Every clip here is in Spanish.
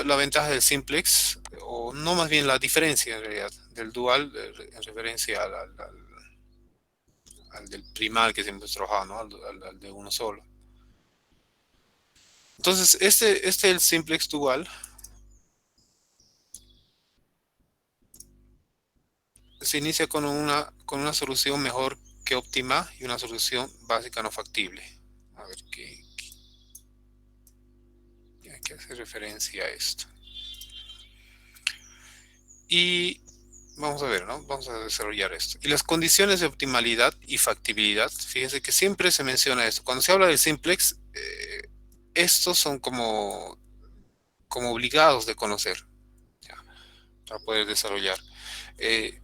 la ventaja del simplex, o no más bien la diferencia en realidad, del dual en referencia al del primal que siempre hemos trabajado, ¿no? Al de uno solo. Entonces, el simplex dual se inicia con una solución mejor que óptima y una solución básica no factible. A ver a qué hace referencia a esto. Y vamos a ver, ¿no? Vamos a desarrollar esto. Y las condiciones de optimalidad y factibilidad, fíjense que siempre se menciona esto. Cuando se habla del simplex, estos son como obligados de conocer, ¿ya? Para poder desarrollar. Eh,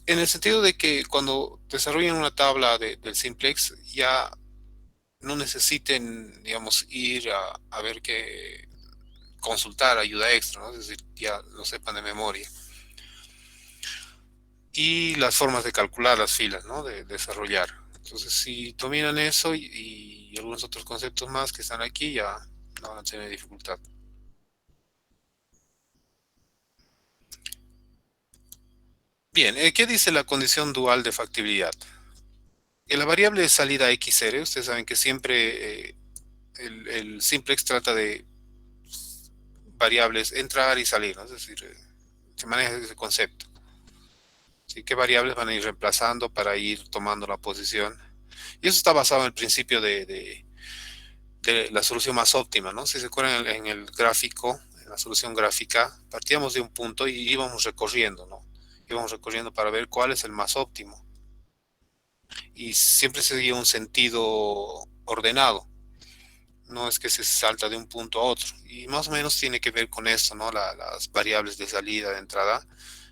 en el sentido de que cuando desarrollan una tabla del simplex, ya no necesiten, digamos, ir a ver qué consultar ayuda extra, ¿no? Es decir, ya lo sepan de memoria. Y las formas de calcular las filas, ¿no? De desarrollar. Entonces, si dominan eso y algunos otros conceptos más que están aquí, ya no van a tener dificultad. Bien, ¿qué dice la condición dual de factibilidad? En la variable de salida xr, ustedes saben que siempre el simplex trata de variables entrar y salir, ¿no? Es decir, se maneja ese concepto. ¿Sí? ¿Qué variables van a ir reemplazando para ir tomando la posición? Y eso está basado en el principio de la solución más óptima, ¿no? Si se acuerdan en el gráfico, en la solución gráfica, partíamos de un punto y íbamos recorriendo, ¿no? Íbamos recorriendo para ver cuál es el más óptimo. Y siempre seguía un sentido ordenado. No es que se salta de un punto a otro. Y más o menos tiene que ver con esto, ¿no? Las variables de salida, de entrada.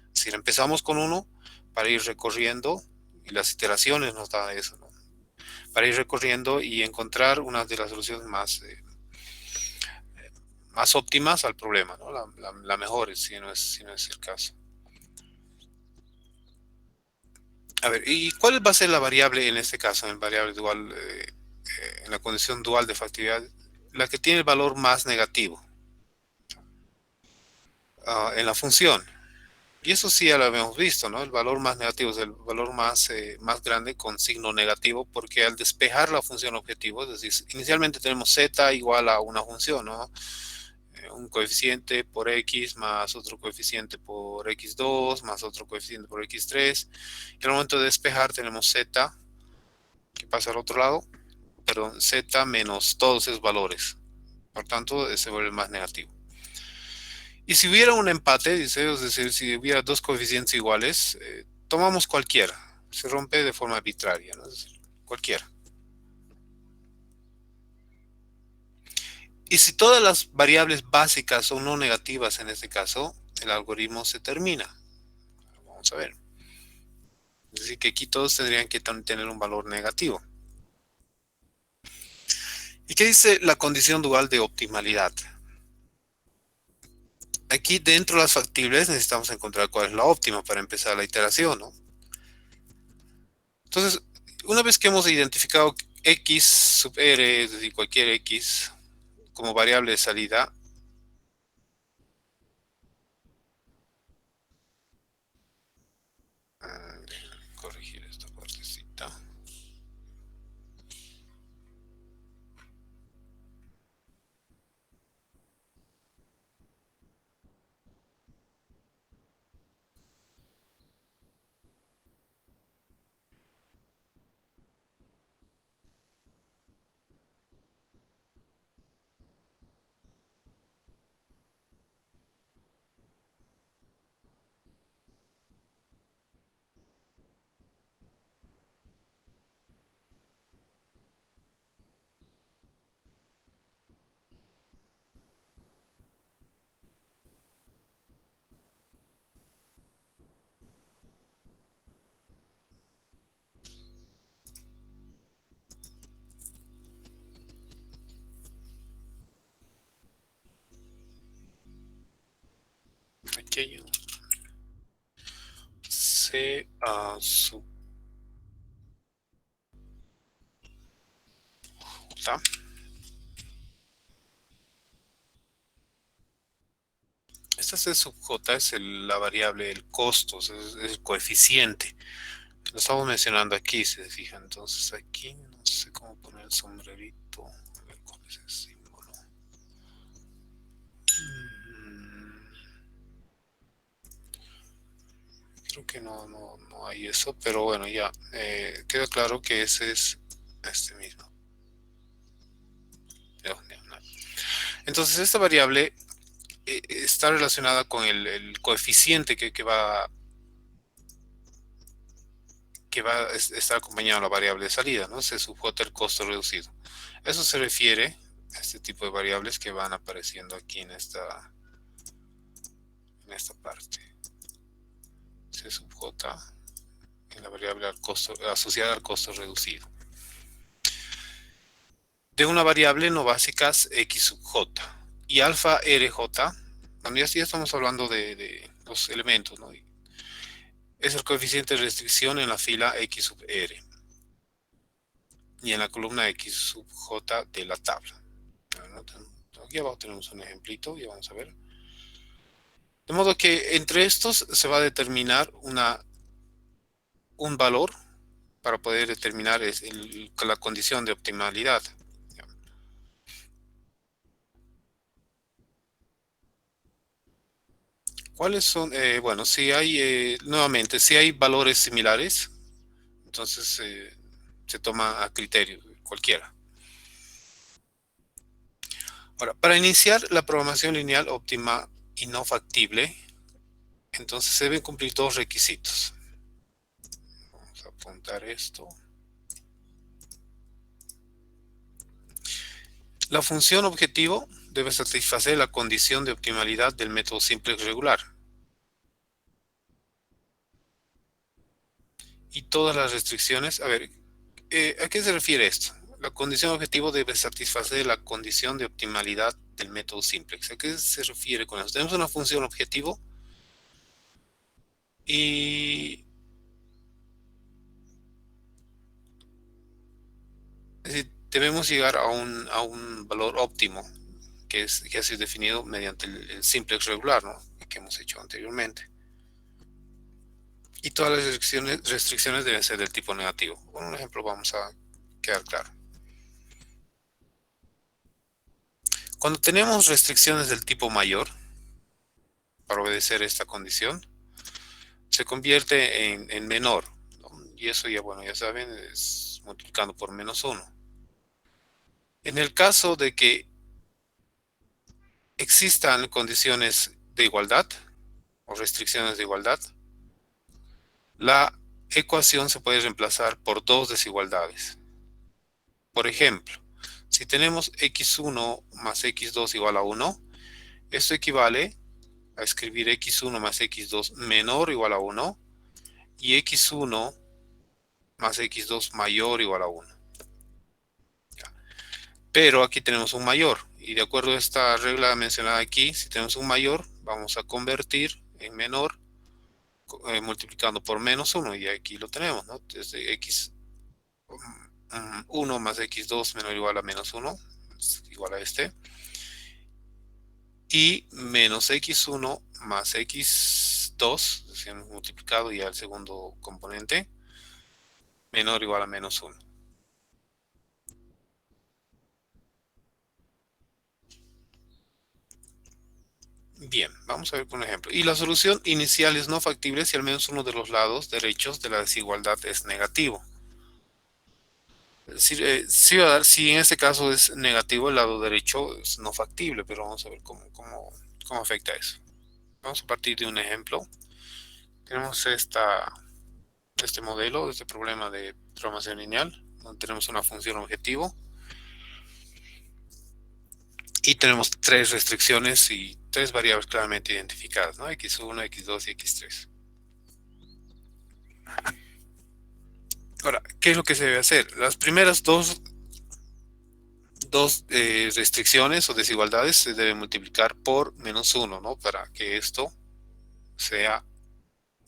Es decir, empezamos con uno para ir recorriendo y las iteraciones nos dan eso, ¿no? Para ir recorriendo y encontrar una de las soluciones más óptimas al problema, ¿no? La mejor, si no es el caso. A ver, ¿y cuál va a ser la variable en este caso, en variable dual, en la condición dual de factibilidad? La que tiene el valor más negativo en la función. Y eso sí ya lo habíamos visto, ¿no? El valor más negativo es el valor más grande con signo negativo, porque al despejar la función objetivo, es decir, inicialmente tenemos z igual a una función, ¿no? Un coeficiente por x más otro coeficiente por x2 más otro coeficiente por x3. Y al momento de despejar tenemos z que pasa al otro lado, perdón, z menos todos esos valores. Por tanto, se vuelve más negativo. Y si hubiera un empate, dice, es decir, si hubiera dos coeficientes iguales, tomamos cualquiera. Se rompe de forma arbitraria, ¿no? Es decir, cualquiera. Y si todas las variables básicas son no negativas en este caso, el algoritmo se termina. Vamos a ver. Es decir, que aquí todos tendrían que tener un valor negativo. ¿Y qué dice la condición dual de optimalidad? Aquí dentro de las factibles necesitamos encontrar cuál es la óptima para empezar la iteración, ¿no? Entonces, una vez que hemos identificado x sub r, es decir, cualquier x, como variable de salida, corregir esta partecita. Aquí hay un c sub j. esta C sub j es la variable, el costo, es el coeficiente. Lo estamos mencionando aquí, si se fijan. Entonces aquí no sé cómo poner el sombrerito. A ver cuál es el símbolo. Creo que no hay eso, pero bueno, ya queda claro que ese es este mismo. Entonces esta variable está relacionada con el coeficiente que va a estar acompañado a la variable de salida, ¿no? Se subjota el costo reducido. Eso se refiere a este tipo de variables que van apareciendo aquí en esta parte. Se subjota en la variable asociada al costo reducido. De una variable no básicas x sub j y alfa rj, cuando ya estamos hablando de los elementos, ¿no? Es el coeficiente de restricción en la fila x sub r y en la columna x sub j de la tabla. Aquí abajo tenemos un ejemplito y vamos a ver. De modo que entre estos se va a determinar un valor para poder determinar la condición de optimalidad. ¿Cuáles son? Bueno, si hay, nuevamente, si hay valores similares, entonces se toma a criterio cualquiera. Ahora, para iniciar la programación lineal óptima y no factible, entonces se deben cumplir dos requisitos. Vamos a apuntar esto. La función objetivo debe satisfacer la condición de optimalidad del método simplex regular. Y todas las restricciones, a ver, ¿a qué se refiere esto? La condición objetivo debe satisfacer la condición de optimalidad del método simplex. ¿A qué se refiere con eso? Tenemos una función objetivo y es decir, debemos llegar a un valor óptimo que ha sido definido mediante el simplex regular, ¿no? Que hemos hecho anteriormente. Y todas las restricciones deben ser del tipo negativo. Con un ejemplo vamos a quedar claro. Cuando tenemos restricciones del tipo mayor, para obedecer esta condición, se convierte en menor, ¿no? Y eso ya, bueno, ya saben, es multiplicando por menos 1. En el caso de que existan condiciones de igualdad o restricciones de igualdad, la ecuación se puede reemplazar por dos desigualdades. Por ejemplo, si tenemos x1 más x2 igual a 1, esto equivale a escribir x1 más x2 menor o igual a 1 y x1 más x2 mayor o igual a 1. Pero aquí tenemos un mayor y de acuerdo a esta regla mencionada aquí, si tenemos un mayor, vamos a convertir en menor multiplicando por menos 1 y aquí lo tenemos, ¿no? Desde x1 más x2 menor o igual a menos 1 es igual a este, y menos x1 más x2, es decir, hemos multiplicado ya el segundo componente, menor o igual a menos 1. Bien, vamos a ver por un ejemplo. Y la solución inicial es no factible si al menos uno de los lados derechos de la desigualdad es negativo. Es decir, si en este caso es negativo, el lado derecho es no factible, pero vamos a ver cómo afecta eso. Vamos a partir de un ejemplo. Tenemos este modelo, este problema de programación lineal, donde tenemos una función objetivo y tenemos tres restricciones y tres variables claramente identificadas, ¿no? x1, x2 y x3. Ahora, ¿qué es lo que se debe hacer? Las primeras dos restricciones o desigualdades se deben multiplicar por menos 1, ¿no? Para que esto sea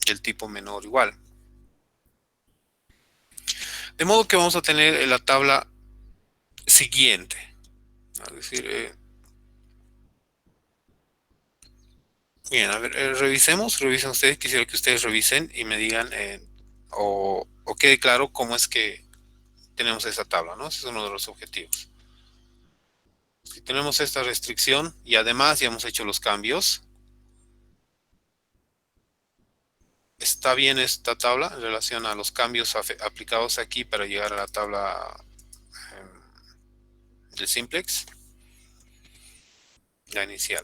el tipo menor o igual. De modo que vamos a tener la tabla siguiente. Es decir, Bien, a ver, revisen ustedes, quisiera que ustedes revisen y me digan o quede claro cómo es que tenemos esa tabla, ¿no? Ese es uno de los objetivos. Si tenemos esta restricción y además ya hemos hecho los cambios, ¿está bien esta tabla en relación a los cambios aplicados aquí para llegar a la tabla del simplex? La inicial.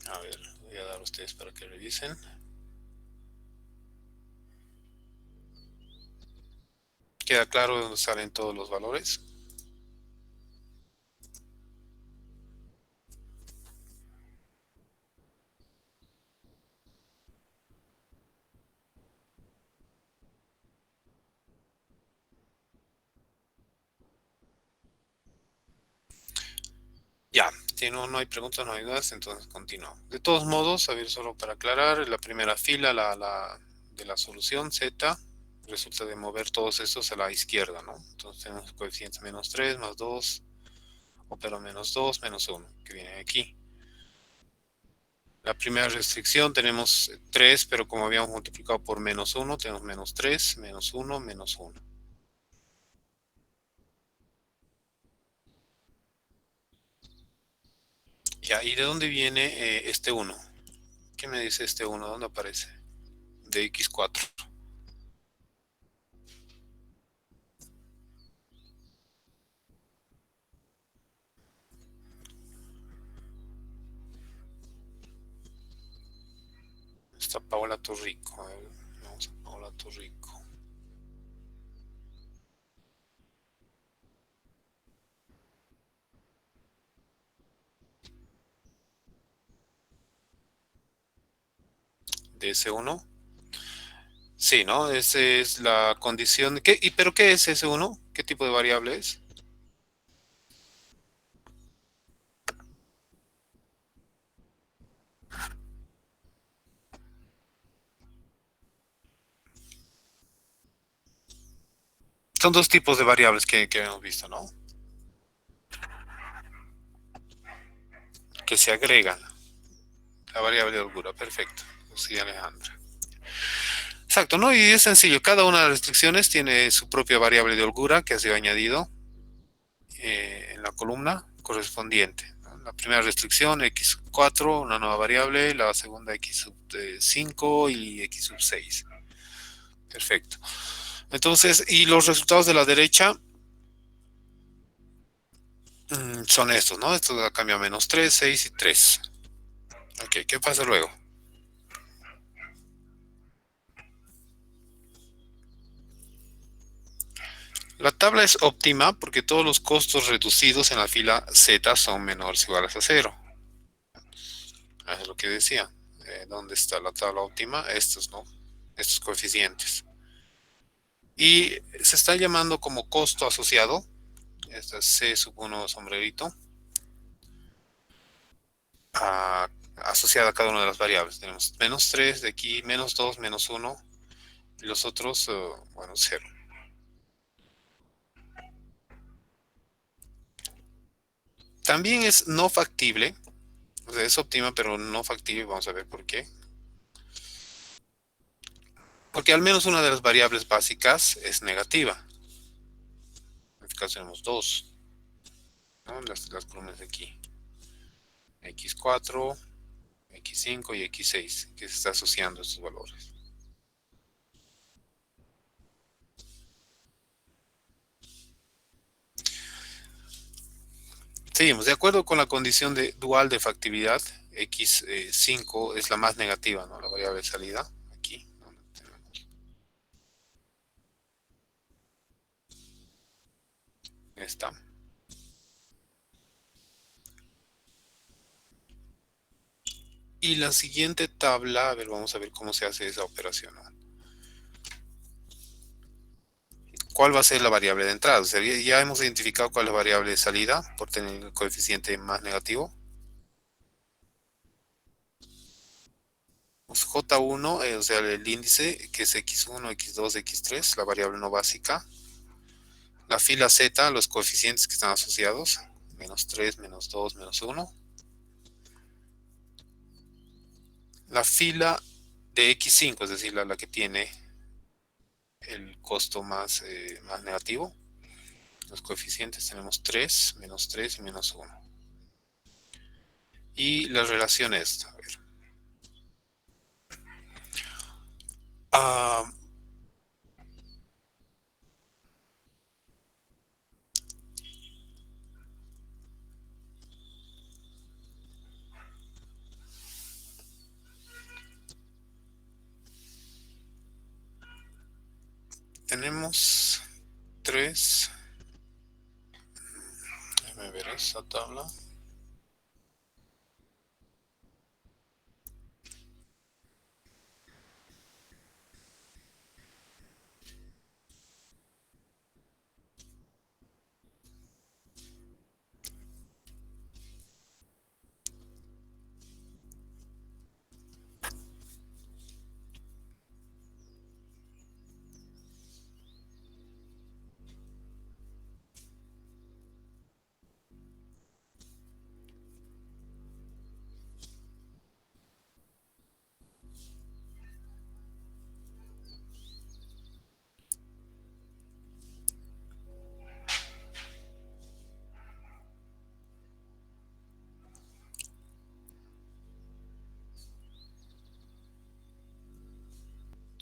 A ver, voy a dar a ustedes para que revisen. ¿Queda claro de dónde salen todos los valores? Ya, si no, no hay preguntas, no hay dudas, entonces continúo. De todos modos, a ver, solo para aclarar, la primera fila de la solución Z resulta de mover todos estos a la izquierda, ¿no? Entonces tenemos coeficientes menos 3 más 2 o pero menos 2 menos uno que viene aquí. La primera restricción tenemos 3 pero como habíamos multiplicado por menos uno tenemos menos 3 menos uno menos uno. Ya, ¿y de dónde viene este uno? ¿Qué me dice este uno? ¿Dónde aparece? De x4. Está Paola Torrico. A ver, vamos a Paola Torrico. De ese uno. Sí, ¿no? Esa es la condición. ¿Pero qué es ese uno? ¿Qué tipo de variable es? Son dos tipos de variables que hemos visto, ¿no? Que se agregan. La variable de holgura, perfecto. Sí, Alejandra. Exacto, ¿no? Y es sencillo. Cada una de las restricciones tiene su propia variable de holgura que ha sido añadido en la columna correspondiente, ¿no? La primera restricción, x4, una nueva variable, la segunda x sub 5 y x sub 6. Perfecto. Entonces, y los resultados de la derecha son estos, ¿no? Esto cambia a menos 3, 6 y 3. Ok, ¿qué pasa luego? La tabla es óptima porque todos los costos reducidos en la fila Z son menores o iguales a cero. Eso es lo que decía. ¿Dónde está la tabla óptima? Estos, ¿no? Estos coeficientes. Y se está llamando como costo asociado. Esta es C sub 1 sombrerito. Asociada a cada una de las variables. Tenemos menos 3 de aquí, menos 2, menos uno. Y los otros, bueno, cero. También es no factible. O sea, es óptima, pero no factible. Vamos a ver por qué. Porque al menos una de las variables básicas es negativa. En este caso tenemos dos, ¿no? Las columnas de aquí. X4, X5 y X6, que se está asociando a estos valores. Seguimos. De acuerdo con la condición de dual de factibilidad, X5 es la más negativa, ¿no? La variable de salida. Aquí, donde tenemos esta. Y la siguiente tabla, a ver, vamos a ver cómo se hace esa operación, ¿no? ¿Cuál va a ser la variable de entrada? O sea, ya hemos identificado cuál es la variable de salida por tener el coeficiente más negativo. Pues J1, o sea, el índice, que es X1, X2, X3, la variable no básica. La fila Z, los coeficientes que están asociados. menos 3, menos 2, menos 1. La fila de x5, es decir, la que tiene el costo más negativo. Los coeficientes tenemos 3, menos 3 y menos 1. Y la relación es, a ver, ah, tenemos 3. Déjame ver esa tabla.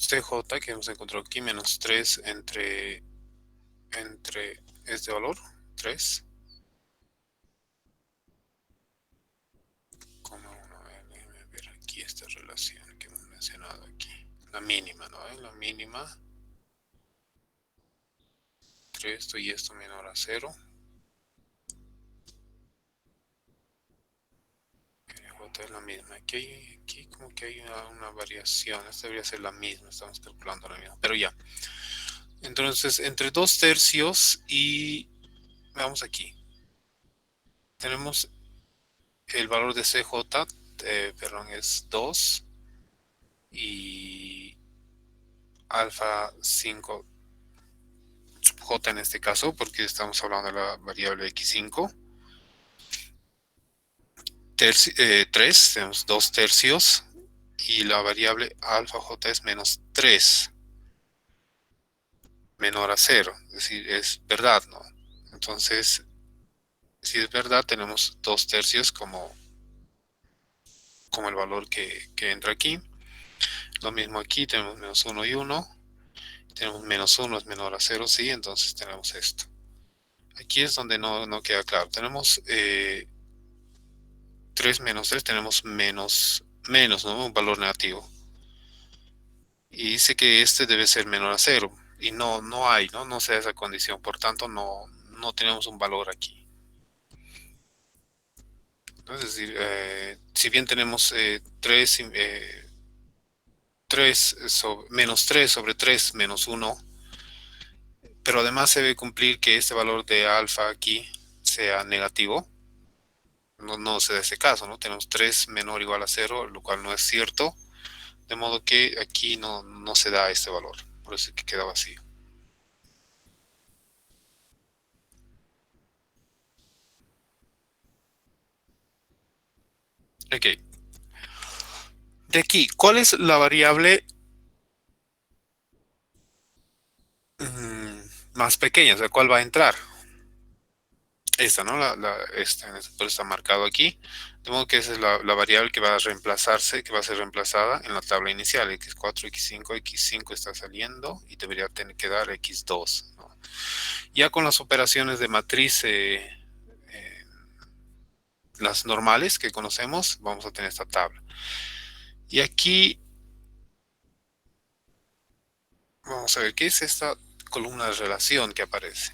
CJ que hemos encontrado aquí, menos 3 entre este valor, 3, como 1. Déjame ver aquí esta relación que hemos mencionado aquí. La mínima, ¿no? La mínima, 3 y esto menor a 0. J es la misma. Aquí como que hay una variación. Esta debería ser la misma. Estamos calculando la misma. Pero ya. Entonces, entre 2 tercios y... Vamos aquí. Tenemos el valor de CJ, perdón, es 2 y alfa 5 J en este caso, porque estamos hablando de la variable x5. 3, tenemos 2 tercios y la variable alfa j es menos 3, menor a 0, es decir, es verdad, ¿no? Entonces, si es verdad, tenemos 2 tercios como el valor que entra aquí. Lo mismo aquí, tenemos menos 1 y 1. Tenemos menos 1 es menor a 0, sí, entonces tenemos esto. Aquí es donde no queda claro. Tenemos 3 menos 3, tenemos menos, ¿no? Un valor negativo. Y dice que este debe ser menor a 0. Y no hay, ¿no? No se da esa condición. Por tanto, no tenemos un valor aquí. ¿No? Es decir, si bien tenemos 3, menos 3 sobre 3 menos 1, pero además se debe cumplir que este valor de alfa aquí sea negativo. No se da ese caso, ¿no? Tenemos 3 menor o igual a 0, lo cual no es cierto. De modo que aquí no se da este valor. Por eso es que queda vacío. Ok. De aquí, ¿cuál es la variable más pequeña? O sea, ¿cuál va a entrar? Esta, ¿no? Por está marcado aquí. De modo que esa es la variable que va a reemplazarse, que va a ser reemplazada en la tabla inicial. X4, X5, X5 está saliendo y debería tener que dar X2, ¿no? Ya con las operaciones de matriz, eh, las normales que conocemos, vamos a tener esta tabla. Y aquí vamos a ver qué es esta columna de relación que aparece.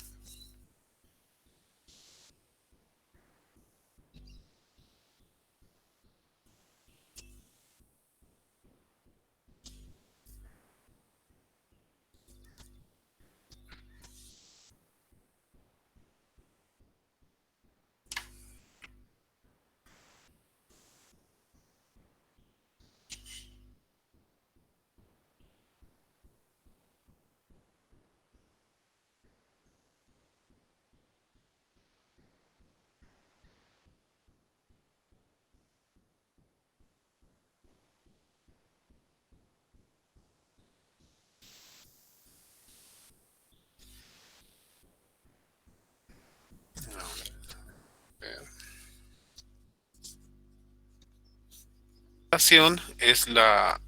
Relación es la,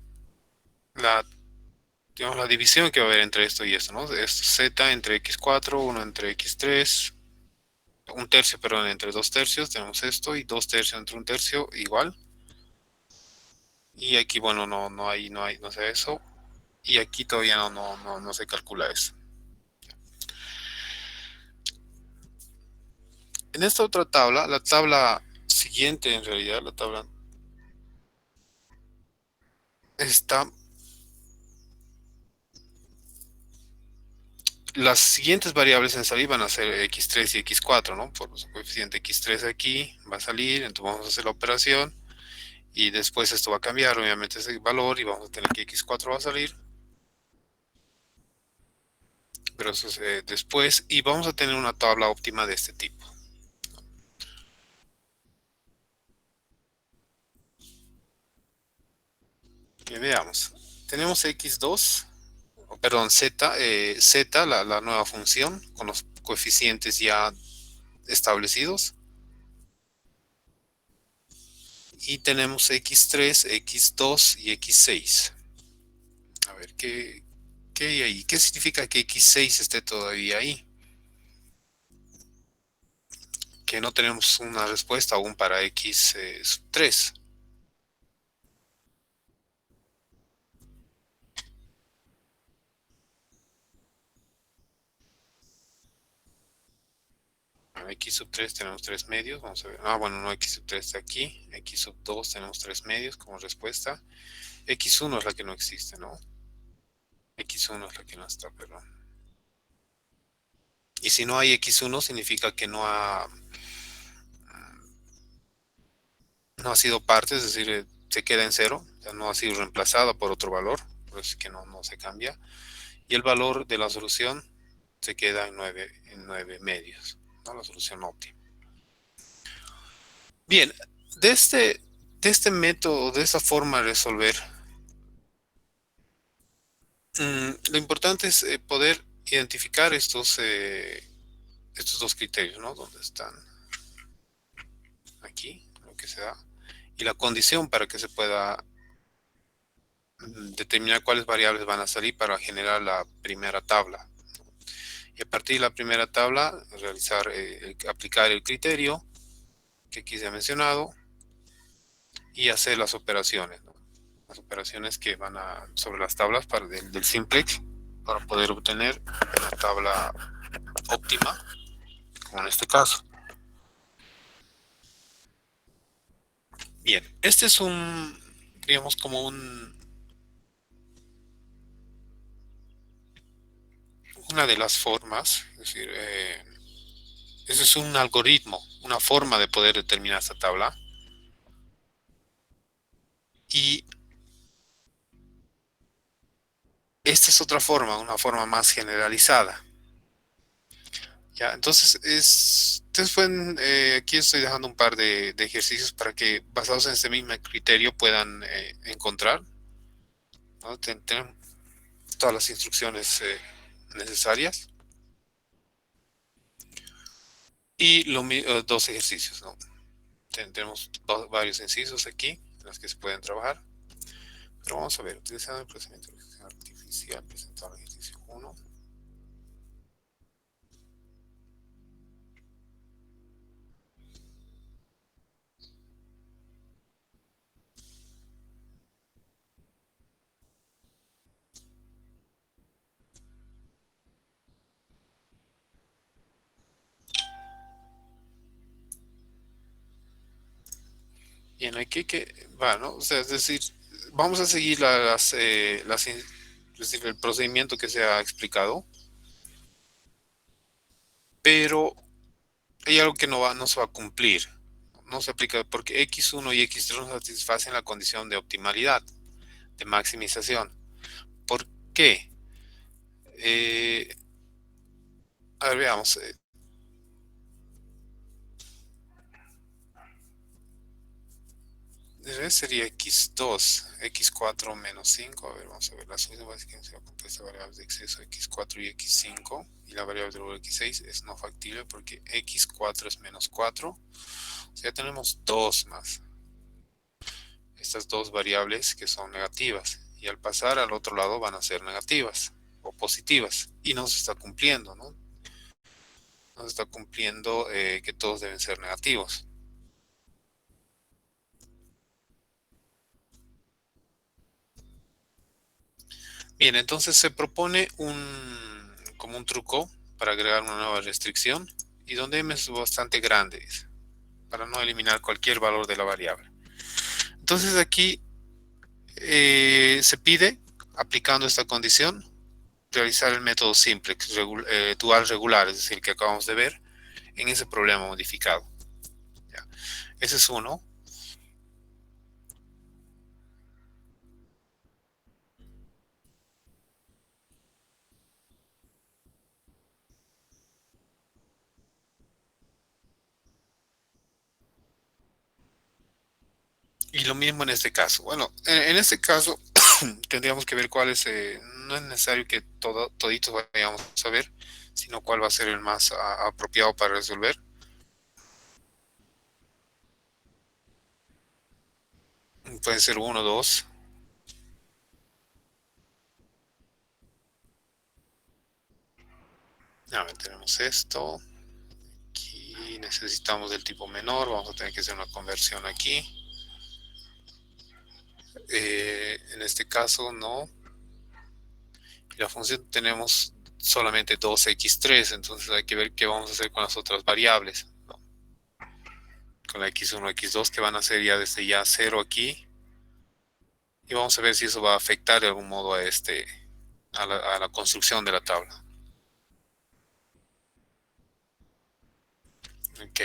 digamos, la división que va a haber entre esto y esto, ¿no? Es z entre x4, 1 entre x3, un tercio, perdón, entre dos tercios, tenemos esto, y dos tercios entre un tercio, igual. Y aquí, bueno, no sé eso. Y aquí todavía no se calcula eso. En esta otra tabla, la tabla siguiente en realidad, la tabla está, las siguientes variables en salir van a ser x3 y x4, ¿no? Por su coeficiente x3 aquí va a salir, entonces vamos a hacer la operación y después esto va a cambiar, obviamente ese valor, y vamos a tener que x4 va a salir, pero eso es después, y vamos a tener una tabla óptima de este tipo. Bien, veamos. Tenemos x2, perdón, z, la nueva función, con los coeficientes ya establecidos. Y tenemos x3, x2 y x6. A ver, ¿qué hay ahí? ¿Qué significa que x6 esté todavía ahí? Que no tenemos una respuesta aún para x3. X sub 3 tenemos 3 medios, vamos a ver. Ah, bueno, no, x sub 3 está aquí. X sub 2 tenemos 3 medios como respuesta. X1 es la que no existe, ¿no? X1 es la que no está, perdón. Y si no hay X1 significa que no ha sido parte, es decir, se queda en cero, o sea, no ha sido reemplazada por otro valor, por eso es que no se cambia. Y el valor de la solución se queda en 9 medios, ¿no? La solución óptima. Bien, de este, de este método, de esta forma de resolver, lo importante es poder identificar estos dos criterios, ¿no? Donde están aquí, lo que se da, y la condición para que se pueda determinar cuáles variables van a salir para generar la primera tabla. Y a partir de la primera tabla, aplicar el criterio que aquí se ha mencionado y hacer las operaciones, ¿no? Las operaciones que van sobre las tablas del simplex para poder obtener una tabla óptima, como en este caso. Bien, este es digamos, como una de las formas, es decir, ese es un algoritmo, una forma de poder determinar esta tabla. Y esta es otra forma, una forma más generalizada. Ya, entonces aquí estoy dejando un par de ejercicios para que basados en este mismo criterio puedan encontrar, ¿no? Tener todas las instrucciones necesarias y dos ejercicios, ¿no? Tenemos varios incisos aquí en los que se pueden trabajar, pero vamos a ver, utilizando el procesamiento de inteligencia artificial presentado en el ejercicio 1. Bien, aquí ¿no? O sea, es decir, vamos a seguir es decir, el procedimiento que se ha explicado, pero hay algo que no se va a cumplir. No se aplica porque x1 y x3 no satisfacen la condición de optimalidad, de maximización. ¿Por qué? Eh, a ver, veamos. Sería x2, x4 menos 5. A ver, vamos a ver. La solución básicamente se va a compuesta de variables de exceso x4 y x5. Y la variable de luego x6 es no factible porque x4 es menos 4. O sea, ya tenemos dos más. estas dos variables que son negativas, y al pasar al otro lado van a ser negativas o positivas, y no se está cumpliendo, ¿no? No se está cumpliendo que todos deben ser negativos. Bien, entonces se propone como un truco para agregar una nueva restricción, y donde m es bastante grande, para no eliminar cualquier valor de la variable. Entonces aquí se pide, aplicando esta condición, realizar el método simplex dual regular, es decir, que acabamos de ver en ese problema modificado. ¿Ya? Ese es uno. Y lo mismo en este caso. Bueno, en este caso tendríamos que ver cuál es, no es necesario que toditos vayamos a ver, sino cuál va a ser el más apropiado para resolver. Pueden ser uno, dos. A ver, tenemos esto. Aquí necesitamos del tipo menor, vamos a tener que hacer una conversión aquí. En este caso no. Y la función tenemos solamente 2x3, entonces hay que ver qué vamos a hacer con las otras variables, ¿no? Con la x1, x2, que van a ser ya desde ya 0 aquí. Y vamos a ver si eso va a afectar de algún modo a la construcción de la tabla. Ok,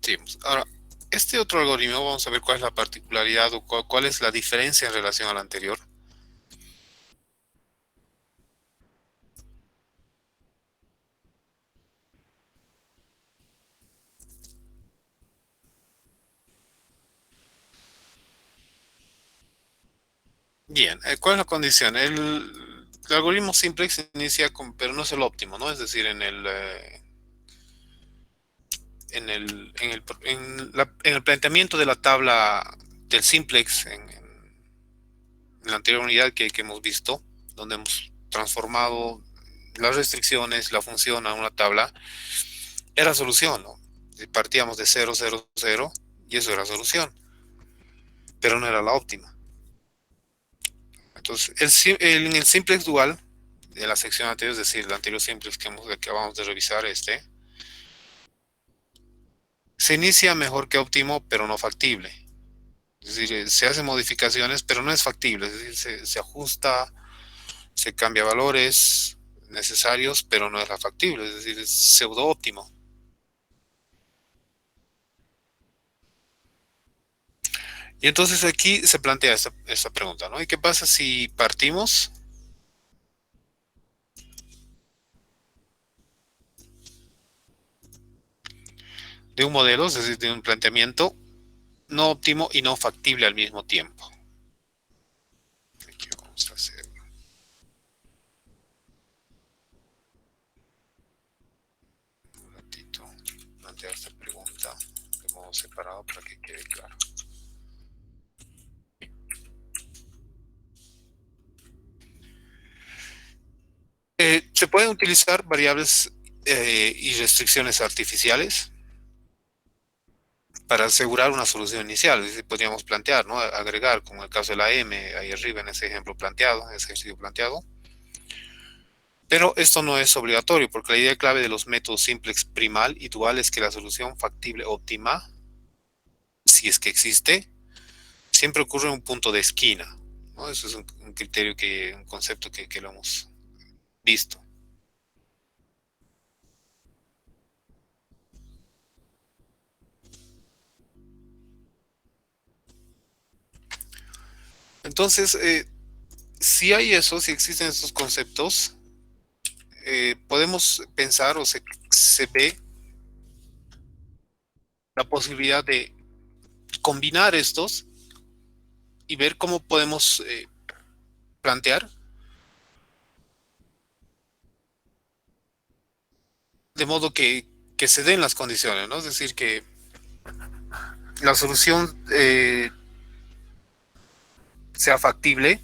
seguimos. Ahora, este otro algoritmo, vamos a ver cuál es la particularidad o cuál es la diferencia en relación al anterior. Bien, ¿cuál es la condición? El algoritmo simplex inicia con, pero no es el óptimo, ¿no? Es decir, en el planteamiento de la tabla del simplex en la anterior unidad que hemos visto, donde hemos transformado las restricciones, la función a una tabla, era solución, ¿no? Partíamos de 0, 0, 0 y eso era solución, pero no era la óptima. Entonces, en el simplex dual de la sección anterior, es decir, el anterior simplex que acabamos de revisar, se inicia mejor que óptimo, pero no factible. Es decir, se hacen modificaciones, pero no es factible. Es decir, se ajusta, se cambia valores necesarios, pero no es la factible. Es decir, es pseudo óptimo. Y entonces aquí se plantea esta pregunta, ¿no? ¿Y qué pasa si partimos de un modelo, es decir, de un planteamiento no óptimo y no factible al mismo tiempo? Aquí vamos a hacer un ratito, plantear esta pregunta de modo separado para que quede claro. Se pueden utilizar variables y restricciones artificiales para asegurar una solución inicial. Es decir, podríamos plantear, ¿no? Agregar, como el caso de la M, ahí arriba en ese ejemplo planteado, ese ejercicio planteado. Pero esto no es obligatorio, porque la idea clave de los métodos simplex primal y dual es que la solución factible óptima, si es que existe, siempre ocurre en un punto de esquina, ¿no? Eso es un criterio, un concepto que lo hemos visto. Entonces, si hay eso, si existen estos conceptos, podemos pensar o se ve la posibilidad de combinar estos y ver cómo podemos plantear de modo que se den las condiciones, ¿no? Es decir, que la solución sea factible,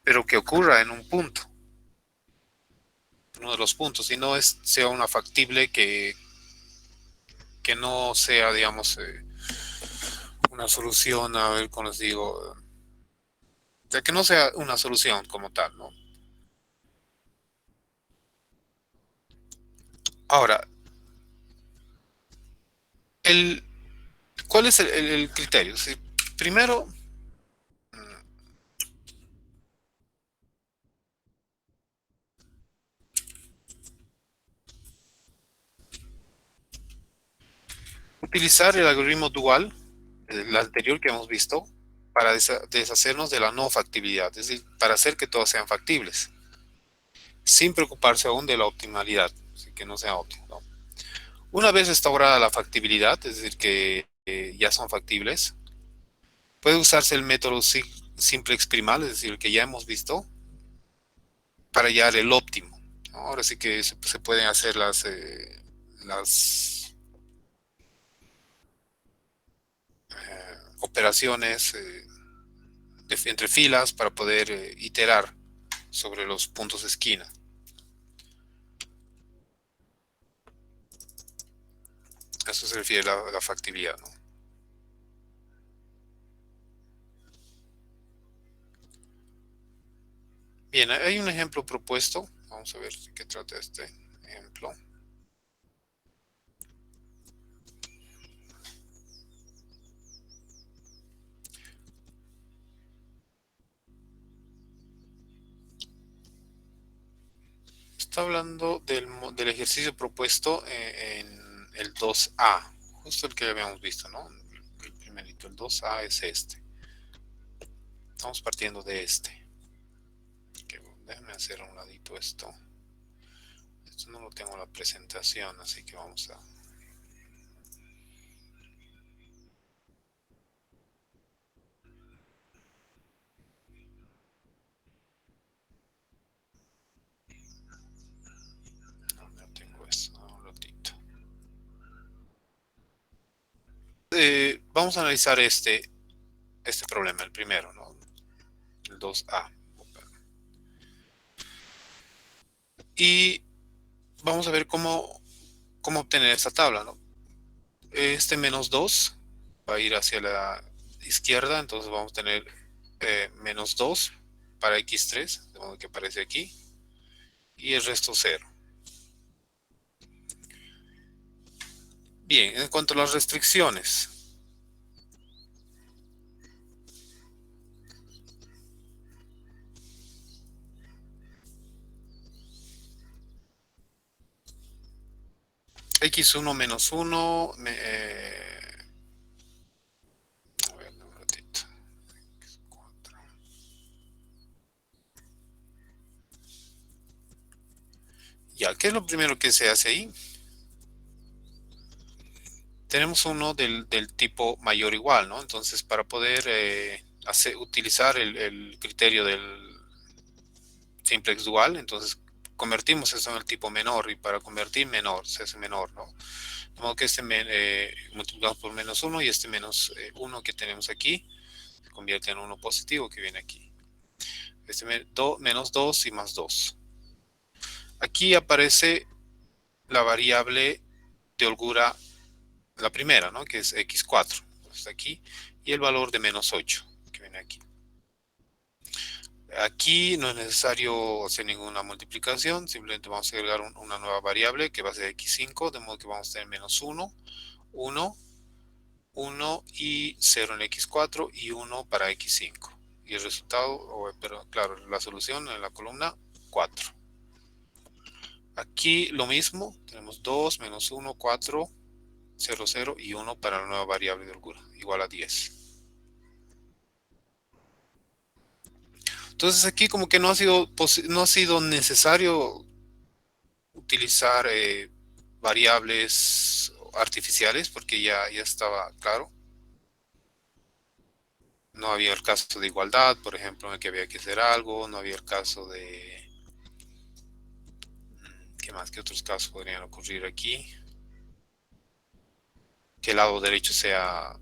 pero que ocurra en un punto, uno de los puntos, y no sea una factible que no sea, digamos, una solución, a ver cómo les digo, o sea, que no sea una solución como tal, ¿no? Ahora, el, ¿cuál es el criterio? Si primero, utilizar el algoritmo dual, el anterior que hemos visto, para deshacernos de la no factibilidad, es decir, para hacer que todos sean factibles, sin preocuparse aún de la optimalidad, así que no sea óptimo, ¿no? Una vez instaurada la factibilidad, es decir, que ya son factibles, puede usarse el método simplex primal, es decir, el que ya hemos visto, para hallar el óptimo, ¿no? Ahora sí que se pueden hacer las operaciones entre filas para poder iterar sobre los puntos de esquina. A eso se refiere la factibilidad, ¿no? Bien, hay un ejemplo propuesto. Vamos a ver de qué trata este ejemplo. Está hablando del ejercicio propuesto en el 2A, justo el que habíamos visto, ¿no? El primerito, el 2A es este. Estamos partiendo de este. Déjame hacer a un ladito esto. Esto no lo tengo en la presentación, así que vamos a... No, no tengo eso, un ratito. Vamos a analizar este problema, el primero, ¿no? El 2A. Y vamos a ver cómo obtener esta tabla, ¿no? Este menos 2 va a ir hacia la izquierda, entonces vamos a tener menos 2 para x3, de modo que aparece aquí, y el resto 0. Bien, en cuanto a las restricciones, x1 menos 1, a ver, un ratito, x4. Ya, ¿qué es lo primero que se hace ahí? Tenemos uno del tipo mayor o igual, ¿no? Entonces, para poder utilizar el criterio del simplex dual, entonces convertimos eso en el tipo menor, y para convertir menor se hace menor, ¿no? De modo que multiplicamos por menos 1 y este menos 1 que tenemos aquí se convierte en uno positivo que viene aquí. Este menos 2 y más 2. Aquí aparece la variable de holgura, la primera, ¿no? Que es x4. Entonces aquí. Y el valor de menos 8 que viene aquí. Aquí no es necesario hacer ninguna multiplicación, simplemente vamos a agregar una nueva variable que va a ser x5, de modo que vamos a tener menos 1, 1, 1 y 0 en x4 y 1 para x5. Y el resultado, pero claro, la solución en la columna 4. Aquí lo mismo, tenemos 2, menos 1, 4, 0, 0 y 1 para la nueva variable de holgura, igual a 10. Entonces aquí como que no ha sido necesario utilizar variables artificiales porque ya estaba claro. No había el caso de igualdad, por ejemplo, en el que había que hacer algo, no había el caso de... ¿Qué más? ¿Qué otros casos podrían ocurrir aquí? Que el lado derecho sea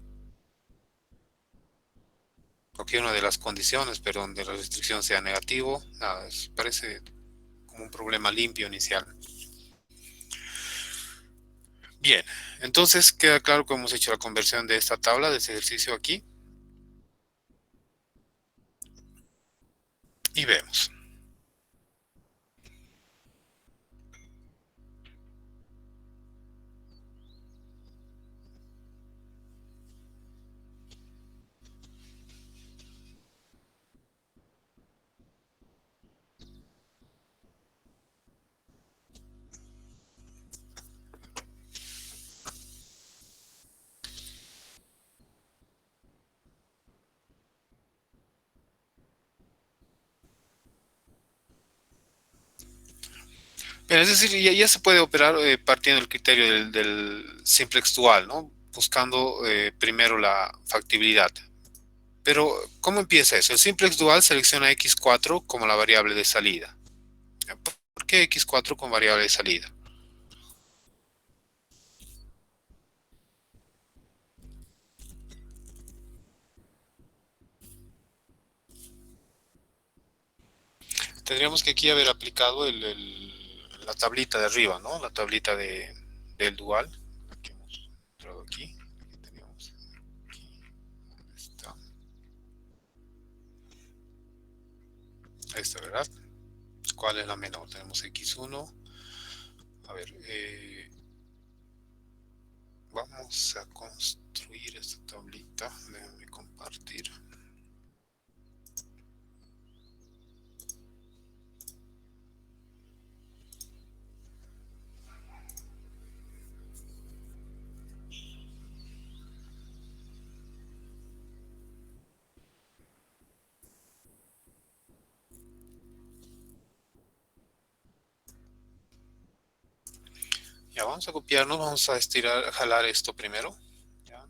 o que una de las condiciones, perdón, de la restricción sea negativo. Nada, parece como un problema limpio inicial. Bien, entonces queda claro que hemos hecho la conversión de esta tabla, de este ejercicio aquí, y vemos. Bien, es decir, ya se puede operar partiendo del criterio del simplex dual, ¿no? Buscando primero la factibilidad. Pero, ¿cómo empieza eso? El simplex dual selecciona x4 como la variable de salida. ¿Por qué x4 como variable de salida? Tendríamos que aquí haber aplicado la tablita de arriba, ¿no? La tablita del dual. Aquí hemos entrado aquí. Aquí teníamos. Aquí, ¿dónde está? Ahí está, ¿verdad? ¿Cuál es la menor? Tenemos x1. A ver, vamos a construir esta tablita. Déjenme compartir. Ya vamos a copiarnos, vamos a estirar, jalar esto primero. ¿Ya?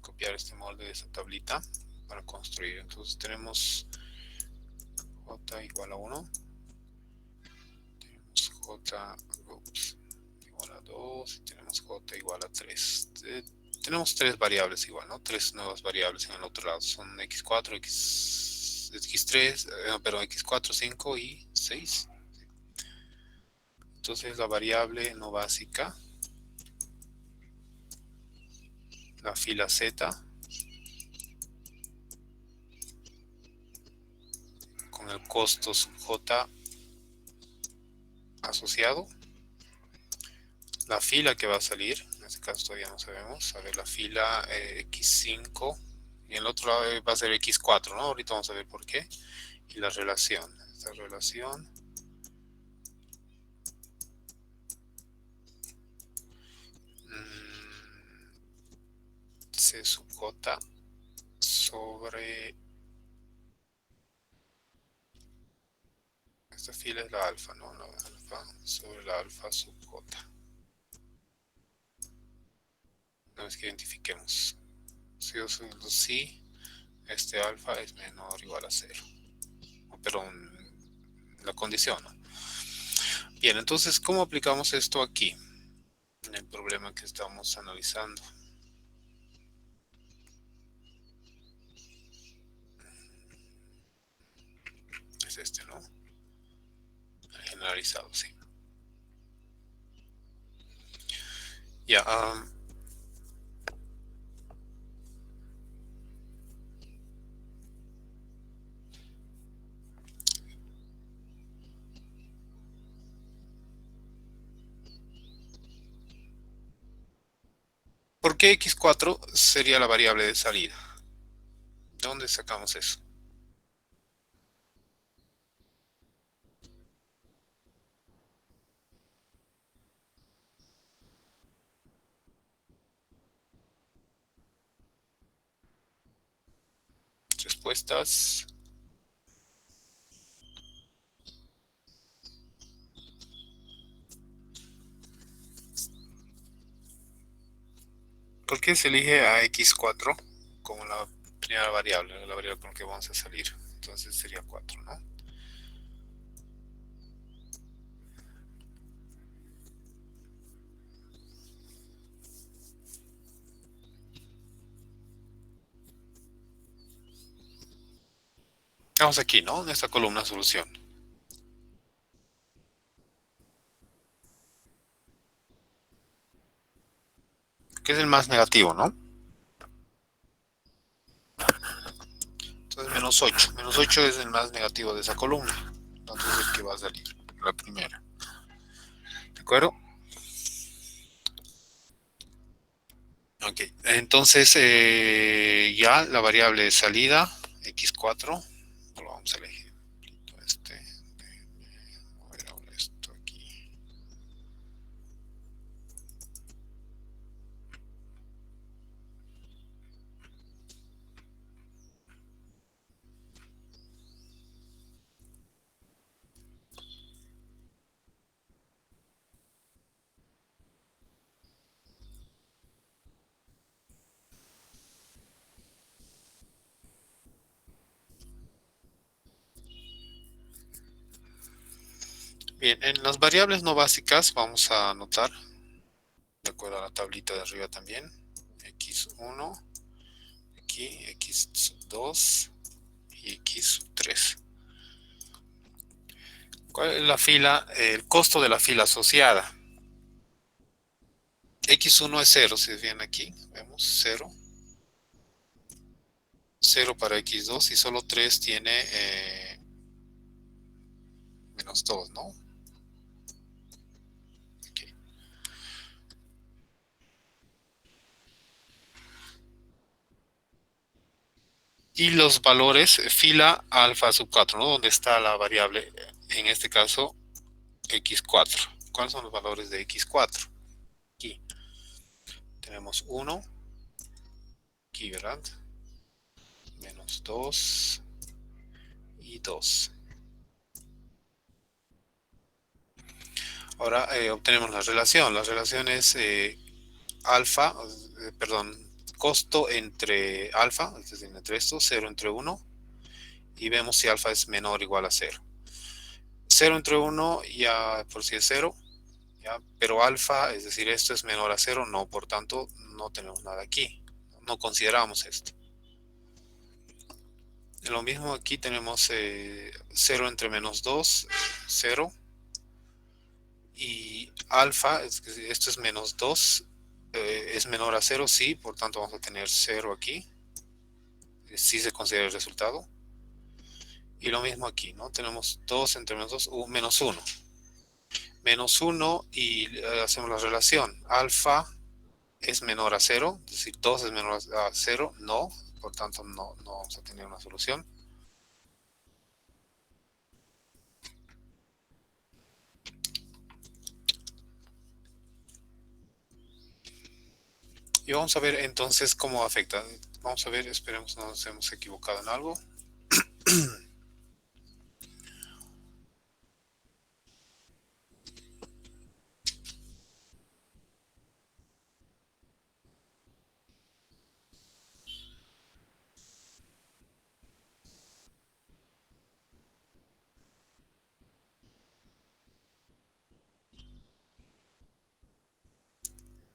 Copiar este molde de esta tablita para construir. Entonces tenemos j igual a 1, tenemos j igual a 2 y tenemos j igual a 3. Tenemos tres variables igual, ¿no? Tres nuevas variables en el otro lado. Son x4, x3, perdón, x4, 5 y 6. Entonces la variable no básica, la fila z, con el costo sub j asociado, la fila que va a salir, en este caso todavía no sabemos, a ver la fila x5 y en el otro lado va a ser x4, ¿no? Ahorita vamos a ver por qué. Y la relación, esta relación c sub j sobre, esta fila es la alfa, ¿no? La alfa sobre la alfa sub j. Una vez que identifiquemos si o si este alfa es menor o igual a 0. Pero la condición, ¿no? Bien, entonces, ¿cómo aplicamos esto aquí? En el problema que estamos analizando. Es este, ¿no? El generalizado, sí. Ya, ¿por qué x4 sería la variable de salida? ¿De dónde sacamos eso? Respuestas. ¿Por qué se elige a x4 como la primera variable, la variable con la que vamos a salir? Entonces sería 4, ¿no? Vamos aquí, ¿no? En esta columna solución. Que es el más negativo, ¿no? Entonces menos 8. Menos 8 es el más negativo de esa columna. Entonces es el que va a salir, la primera. ¿De acuerdo? Ok. Entonces ya la variable de salida, x4, lo vamos a elegir. Este, voy a ver esto aquí. Bien, en las variables no básicas vamos a anotar, de acuerdo a la tablita de arriba también, x1, aquí x2 y x3. ¿Cuál es la fila? El costo de la fila asociada. X1 es 0, si ven aquí, vemos 0. 0 para x2 y solo 3 tiene menos 2, ¿no? Okay. Y los valores, fila alfa sub 4, ¿no? Donde está la variable, en este caso, x4. ¿Cuáles son los valores de x4? Aquí tenemos 1, aquí, ¿verdad? Menos 2 y 2. Ahora obtenemos la relación. La relación es alfa, perdón, costo entre alfa, es decir, entre estos, 0 entre 1, y vemos si alfa es menor o igual a 0. 0 entre 1 ya por si es 0, ¿ya? Pero alfa, es decir, esto es menor a 0, no, por tanto, no tenemos nada aquí. No consideramos esto. Lo mismo aquí tenemos 0 entre menos 2, 0. Y alfa, esto es menos 2, es menor a 0, sí, por tanto vamos a tener 0 aquí. Sí se considera el resultado. Y lo mismo aquí, ¿no? Tenemos 2 entre menos 2, menos 1. Menos 1 y hacemos la relación. Alfa es menor a 0, es decir, 2 es menor a 0, no, por tanto no vamos a tener una solución. Y vamos a ver entonces cómo afecta. Vamos a ver, esperemos no nos hemos equivocado en algo.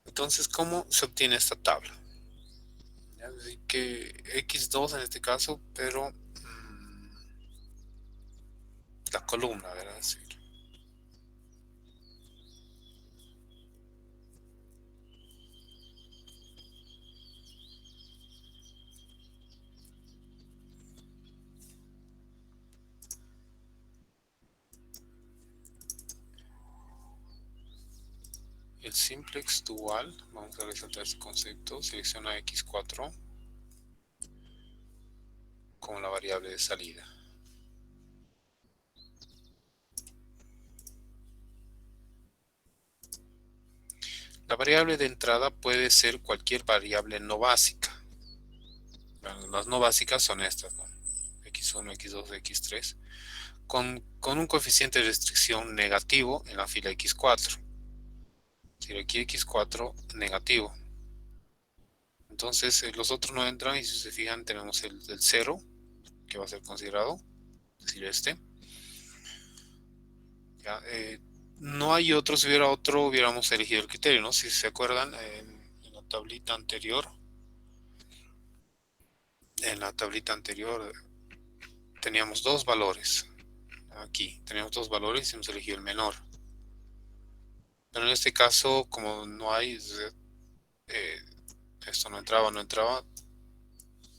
Entonces, ¿cómo se obtiene esta tabla? Así que x2 en este caso, pero la columna, ¿verdad? Sí. El simplex dual, vamos a resaltar este concepto, selecciona x4 como la variable de salida. La variable de entrada puede ser cualquier variable no básica. Las no básicas son estas, ¿no? x1, x2, x3, con un coeficiente de restricción negativo en la fila x4. Es decir, aquí x4 negativo. Entonces los otros no entran y si se fijan tenemos el 0 que va a ser considerado, es decir, este. Ya, no hay otro, si hubiera otro hubiéramos elegido el criterio, ¿no? Si se acuerdan, en la tablita anterior, teníamos dos valores. Aquí teníamos dos valores y hemos elegido el menor. Pero en este caso, como no hay, eh, esto no entraba,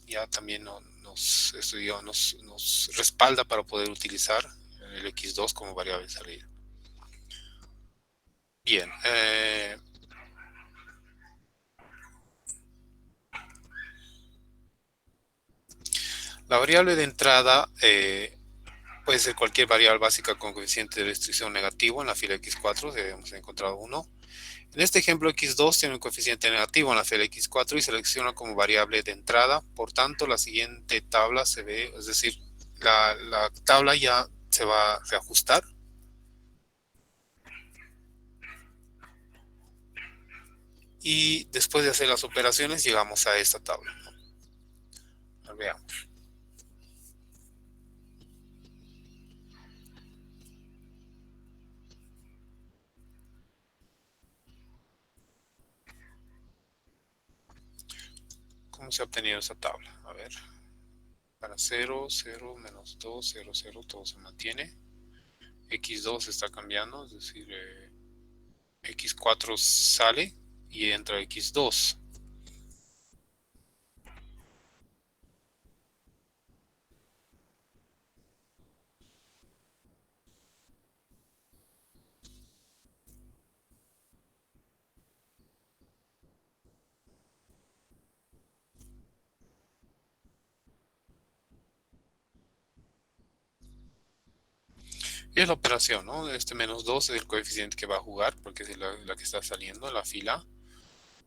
ya también esto ya nos respalda para poder utilizar el x2 como variable de salida. Bien, la variable de entrada puede ser cualquier variable básica con coeficiente de restricción negativo. En la fila x4 hemos encontrado uno. En este ejemplo, x2 tiene un coeficiente negativo en la fila x4 y selecciona como variable de entrada. Por tanto, la siguiente tabla se ve, es decir, la tabla ya se va a reajustar. Y después de hacer las operaciones, llegamos a esta tabla. Veamos. ¿Cómo se ha obtenido esa tabla? A ver. Para 0, 0, menos 2, 0, 0, todo se mantiene. X2 está cambiando, es decir, X4 sale y entra X2. Y es la operación, ¿no? Este menos 2 es el coeficiente que va a jugar, porque es la que está saliendo en la fila.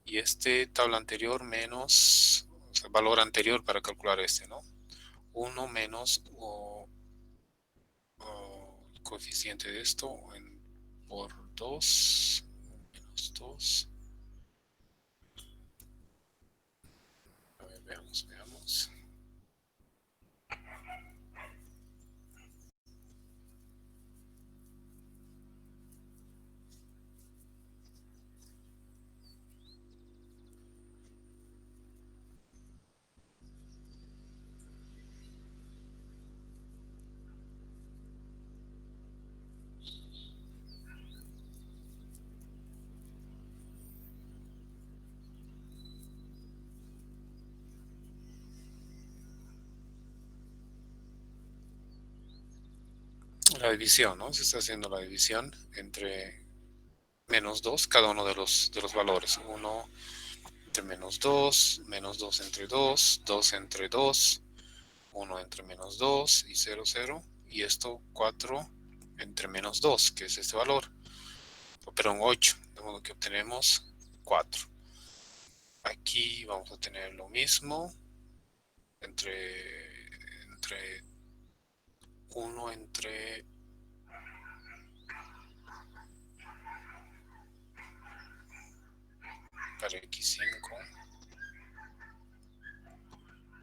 Y este tabla anterior menos, o sea, valor anterior para calcular este, ¿no? 1 menos el coeficiente de esto por 2 menos 2. A ver, veamos. La división, ¿no? Se está haciendo la división entre menos 2 cada uno de los valores. 1 entre menos 2 entre 2, 2 entre 2, 1 entre menos 2 y 0, 0. Y esto 4 entre menos 2, que es este valor. Pero un 8, de modo que obtenemos 4. Aquí vamos a tener lo mismo entre 1 entre para x5,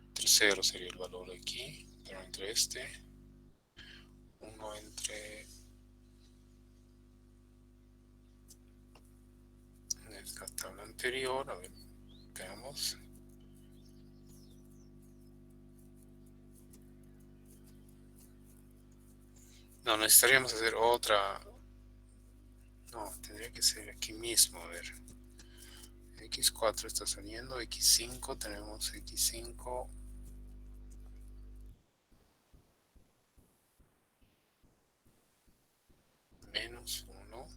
entre 0 sería el valor aquí, pero entre este, 1 entre esta tabla anterior, a ver, veamos. No, necesitaríamos hacer otra. No, tendría que ser aquí mismo, a ver. X4 está saliendo, X5, tenemos X5 menos 1.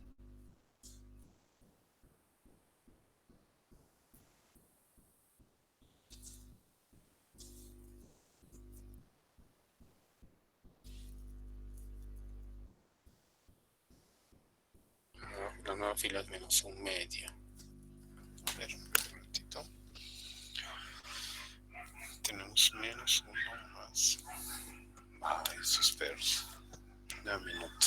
La nueva fila es menos 1 medio. A ver, un momentito. Tenemos menos 1 más. Esos perros. Da un minuto.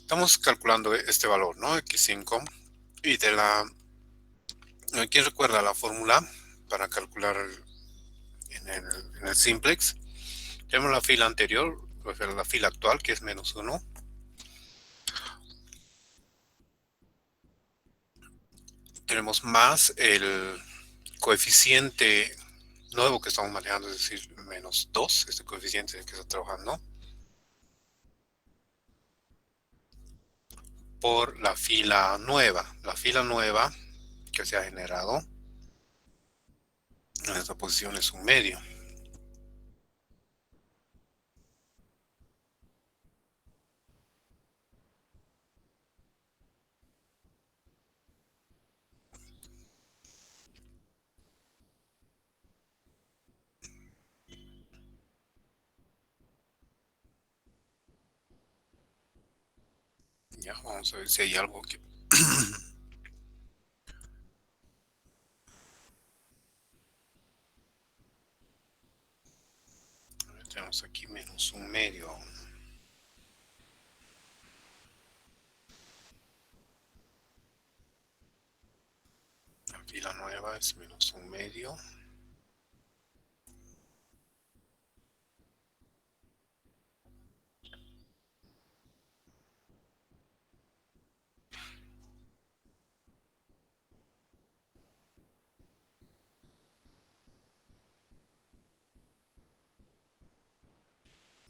Estamos calculando este valor, ¿no? X5. Y ¿quién recuerda la fórmula para calcular en el simplex? Tenemos la fila anterior, pues la fila actual, que es -1. Tenemos más el coeficiente nuevo que estamos manejando, es decir, -2, este coeficiente que está trabajando, por la fila nueva. La fila nueva que se ha generado en esta posición es un medio. Ya, vamos a ver si hay algo que... Tenemos aquí -1 medio. La fila nueva es -1 medio.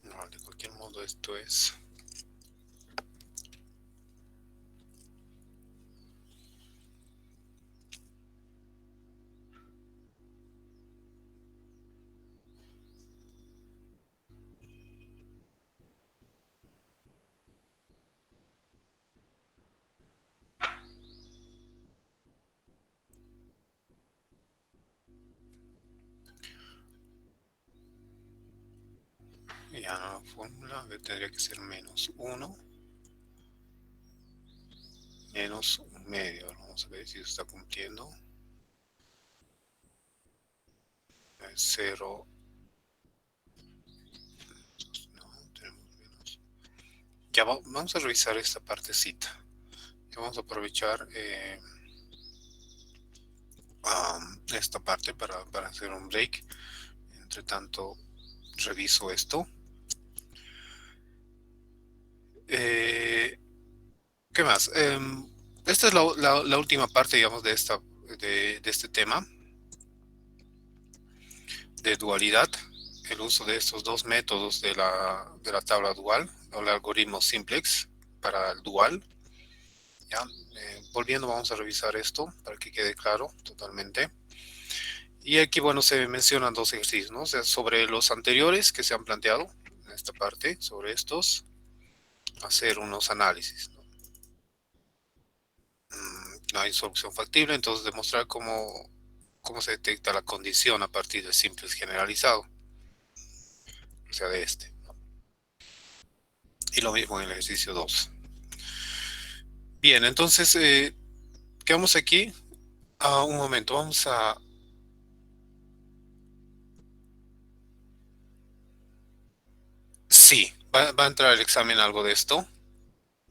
No, de cualquier modo esto es... Ya la fórmula tendría que ser -1 -1 medio. Vamos a ver si se está cumpliendo. Es 0. No, tenemos menos. Ya vamos a revisar esta partecita. Ya vamos a aprovechar esta parte para hacer un break. Entre tanto, reviso esto. ¿Qué más? Esta es la última parte, digamos, de este tema de dualidad. El uso de estos dos métodos de la tabla dual o el algoritmo simplex para el dual. ¿Ya? Volviendo, vamos a revisar esto para que quede claro totalmente. Y aquí, bueno, se mencionan dos ejercicios, ¿no? O sea, sobre los anteriores que se han planteado en esta parte, sobre estos, hacer unos análisis, ¿no? No hay solución factible, entonces demostrar cómo se detecta la condición a partir del simplex generalizado, o sea, de este, ¿no? Y lo mismo en el ejercicio 2. Bien, entonces, quedamos aquí. Un momento, vamos a... Sí, va a entrar el examen algo de esto,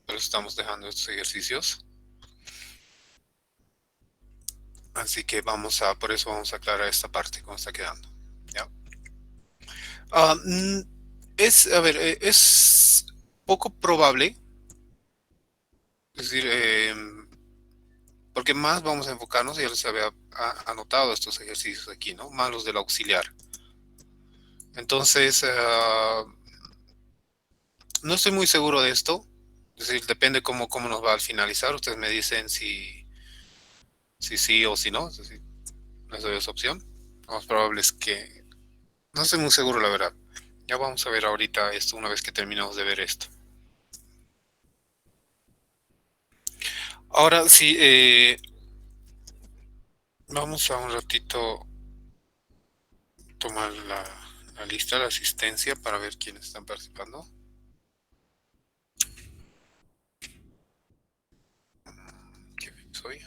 pero estamos dejando estos ejercicios. Así que por eso vamos a aclarar esta parte, cómo está quedando. ¿Ya? Ah, mm, a ver, es poco probable, es decir, porque más vamos a enfocarnos, ya les había anotado estos ejercicios aquí, ¿no? Más los del auxiliar. Entonces, no estoy muy seguro de esto, es decir, depende cómo nos va al finalizar. Ustedes me dicen si sí o si no, es decir, les doy esa opción. Lo más probable es que no estoy muy seguro, la verdad. Ya vamos a ver ahorita esto una vez que terminemos de ver esto. Ahora sí, vamos a un ratito tomar la lista de asistencia para ver quiénes están participando. ¿Qué soy?